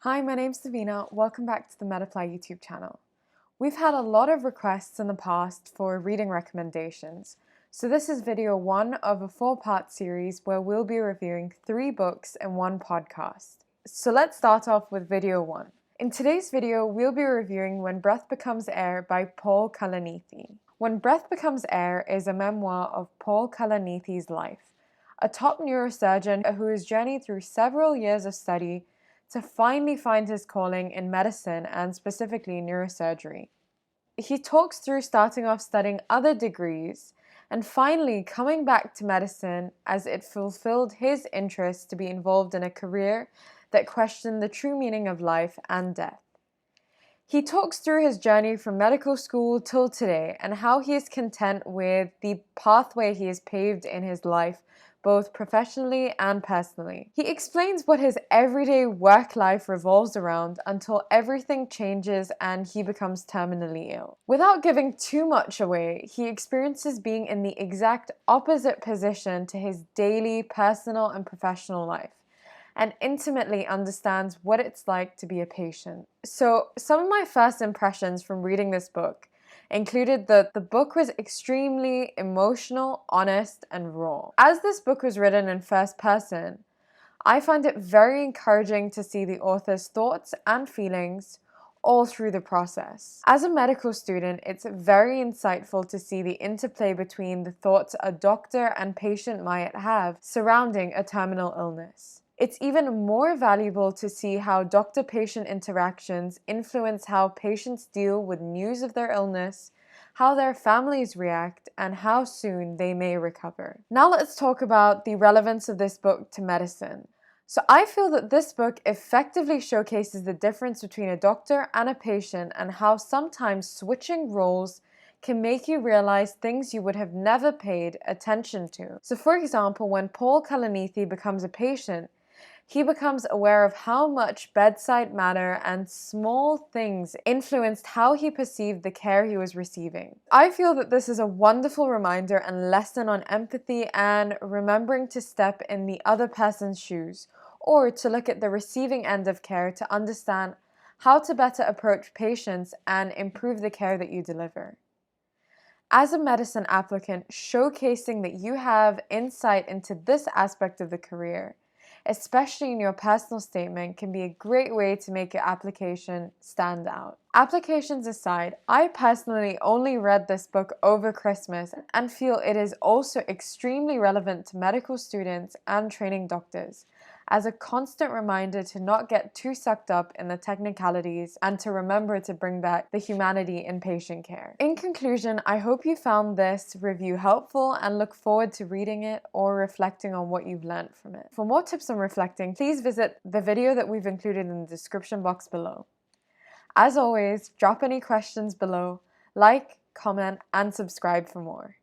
Hi, my name's Davina. Welcome back to the Medapply YouTube channel. We've had a lot of requests in the past for reading recommendations, so this is video 1 of a 4-part series where we'll be reviewing 3 books in one podcast. So let's start off with video 1. In today's video, we'll be reviewing When Breath Becomes Air by Paul Kalanithi. When Breath Becomes Air is a memoir of Paul Kalanithi's life, a top neurosurgeon who has journeyed through several years of study to finally find his calling in medicine and specifically neurosurgery. He talks through starting off studying other degrees and finally coming back to medicine as it fulfilled his interest to be involved in a career that questioned the true meaning of life and death. He talks through his journey from medical school till today and how he is content with the pathway he has paved in his life, both professionally and personally. He explains what his everyday work life revolves around until everything changes and he becomes terminally ill. Without giving too much away, he experiences being in the exact opposite position to his daily personal and professional life, and intimately understands what it's like to be a patient. So some of my first impressions from reading this book included that the book was extremely emotional, honest, and raw. As this book was written in first person, I find it very encouraging to see the author's thoughts and feelings all through the process. As a medical student, it's very insightful to see the interplay between the thoughts a doctor and patient might have surrounding a terminal illness. It's even more valuable to see how doctor-patient interactions influence how patients deal with news of their illness, how their families react, and how soon they may recover. Now let's talk about the relevance of this book to medicine. So I feel that this book effectively showcases the difference between a doctor and a patient and how sometimes switching roles can make you realize things you would have never paid attention to. So for example, when Paul Kalanithi becomes a patient, he becomes aware of how much bedside manner and small things influenced how he perceived the care he was receiving. I feel that this is a wonderful reminder and lesson on empathy and remembering to step in the other person's shoes, or to look at the receiving end of care to understand how to better approach patients and improve the care that you deliver. As a medicine applicant, showcasing that you have insight into this aspect of the career, especially in your personal statement, can be a great way to make your application stand out. Applications aside, I personally only read this book over Christmas and feel it is also extremely relevant to medical students and training doctors, as a constant reminder to not get too sucked up in the technicalities and to remember to bring back the humanity in patient care. In conclusion, I hope you found this review helpful and look forward to reading it or reflecting on what you've learned from it. For more tips on reflecting, please visit the video that we've included in the description box below. As always, drop any questions below, like, comment, and subscribe for more.